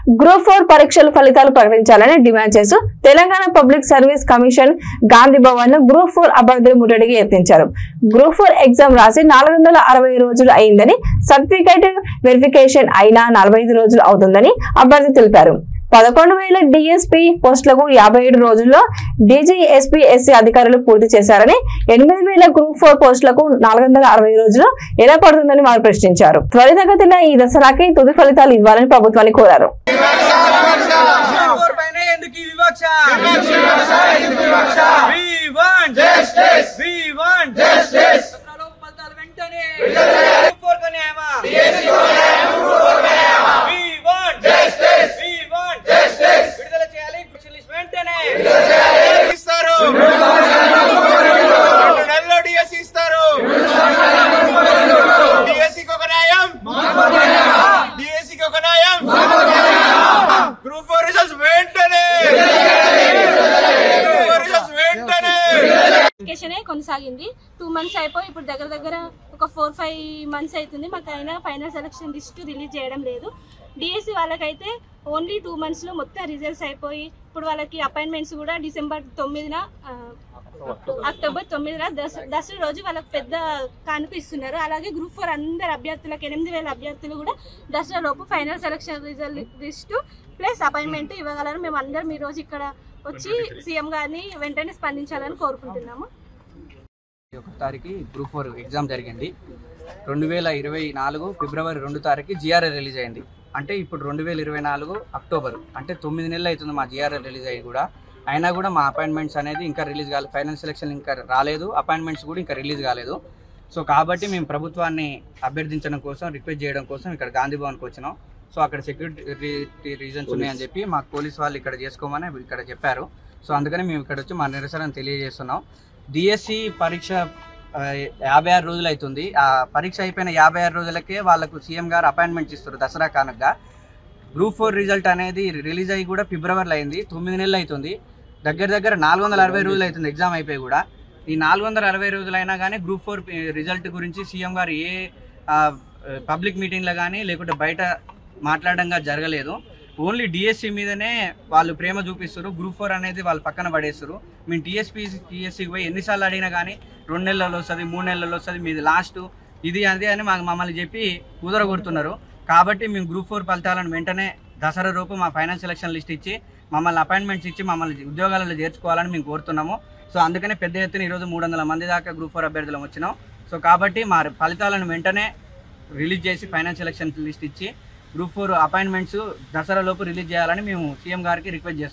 Group 4 పరీక్షల ఫలితాలు ప్రకటించాలని డిమాండ్ చేస్తూ Telangana public service commission Gandhi Bhavan ను గ్రూప్ 4 అభ్యర్థులు ముట్టడికి యత్నించారు. గ్రూప్ 4 ఎగ్జామ్ రాసి 460 రోజులు అయిందని, సర్టిఫికేట్ వెరిఫికేషన్ అయినా 45 రోజులు అవుతుందని అభ్యర్థి తెలిపారు. 11,000 డిఎస్పీ పోస్టులకు 57 రోజుల్లో డీజీఎస్పీ ఎస్సీ అధికారులు పూర్తి చేశారని, 8,000 గ్రూప్ 4 పోస్టులకు 460 రోజులు ఎలా పడుతుందని వారు ప్రశ్నించారు. త్వరితగతిన ఈ దసరాకి తుది ఫలితాలు ఇవ్వాలని ప్రభుత్వాన్ని కోరారు. కొనసాగింది 2 months అయిపోయి ఇప్పుడు దగ్గర ఒక 4-5 months అవుతుంది. మాకు అయినా ఫైనల్ సెలక్షన్ లిస్ట్ రిలీజ్ చేయడం లేదు. డిఎస్సి వాళ్ళకైతే ఓన్లీ 2 months లో మొత్తం రిజల్ట్స్ అయిపోయి ఇప్పుడు వాళ్ళకి అపాయింట్మెంట్స్ కూడా అక్టోబర్ 9న దసరా రోజు వాళ్ళకి పెద్ద కానుక ఇస్తున్నారు. అలాగే గ్రూప్ 4 అందరు అభ్యర్థులకు 8,000 అభ్యర్థులు కూడా దసరా లోపు final selection result list plus appointment ఇవ్వగలరు. మేము అందరం ఈ రోజు ఇక్కడ వచ్చి సీఎం గారిని వెంటనే స్పందించాలని కోరుకుంటున్నాము. 1 తారీఖు గ్రూప్ 4 ఎగ్జామ్ జరిగింది. 2024 ఫిబ్రవరి 2 తారీఖు జిఆర్ఎల్ రిలీజ్ అయింది. అంటే ఇప్పుడు 2024 అక్టోబర్, అంటే 9 నెలలు అవుతుంది మా జిఆర్ఎల్ రిలీజ్ అయ్యి కూడా. అయినా కూడా మా అపాయింట్మెంట్స్ అనేది ఇంకా రిలీజ్ కాలేదు, ఫైనల్ సెలక్షన్ ఇంకా రాలేదు, అపాయింట్మెంట్స్ కూడా ఇంకా రిలీజ్ కాలేదు. సో కాబట్టి మేము ప్రభుత్వాన్ని అభ్యర్థించడం కోసం, రిక్వెస్ట్ చేయడం కోసం ఇక్కడ గాంధీ భవన్కి వచ్చినాం. సో అక్కడ సెక్యూరిటీ రీజన్స్ ఉన్నాయని చెప్పి మాకు పోలీస్ వాళ్ళు ఇక్కడ చేసుకోమని ఇక్కడ చెప్పారు. సో అందుకని మేము ఇక్కడ వచ్చి మా నిరసన తెలియజేస్తున్నాం. డిఎస్సి పరీక్ష 56 రోజులు అవుతుంది. ఆ పరీక్ష అయిపోయిన 56 రోజులకే వాళ్ళకు సీఎం గారు అపాయింట్మెంట్స్ ఇస్తారు దసరా కానుకగా. గ్రూప్ 4 రిజల్ట్ అనేది రిలీజ్ అయ్యి కూడా ఫిబ్రవరిలో అయింది. 9 నెలలు అవుతుంది. దగ్గర 460 రోజులు అవుతుంది ఎగ్జామ్ అయిపోయి కూడా. ఈ 460 రోజులు అయినా కానీ గ్రూప్ 4 రిజల్ట్ గురించి సీఎం గారు ఏ పబ్లిక్ మీటింగ్లో కానీ లేకుంటే బయట మాట్లాడంగా జరగలేదు. ఓన్లీ డిఎస్సి మీదనే వాళ్ళు ప్రేమ చూపిస్తారు. గ్రూప్ 4 అనేది వాళ్ళు పక్కన పడేస్తారు. మేము టీఎస్సీకి పోయి ఎన్నిసార్లు అడిగినా కానీ 2 నెలల్లో వస్తుంది, 3 నెలల్లో వస్తుంది, మీది లాస్ట్ ఇది అది అని మమ్మల్ని చెప్పి కుదరగొడుతున్నారు. కాబట్టి మేము గ్రూప్ 4 ఫలితాలను వెంటనే దసరా రూపు మా ఫైనల్ సెలక్షన్ లిస్ట్ ఇచ్చి మమ్మల్ని అపాయింట్మెంట్స్ ఇచ్చి మమ్మల్ని ఉద్యోగాలలో చేర్చుకోవాలని మేము కోరుతున్నాము. సో అందుకనే పెద్ద ఎత్తున ఈరోజు 300 మంది దాకా గ్రూప్ 4 అభ్యర్థులం వచ్చినాం. సో కాబట్టి మా ఫలితాలను వెంటనే రిలీజ్ చేసి ఫైనల్ సెలక్షన్ లిస్ట్ ఇచ్చి గ్రూప్ 4 అపాయింట్మెంట్స్ దసరా లోపు రిలీజ్ చేయాలని మేము సీఎం గారికి రిక్వెస్ట్ చేస్తున్నాం.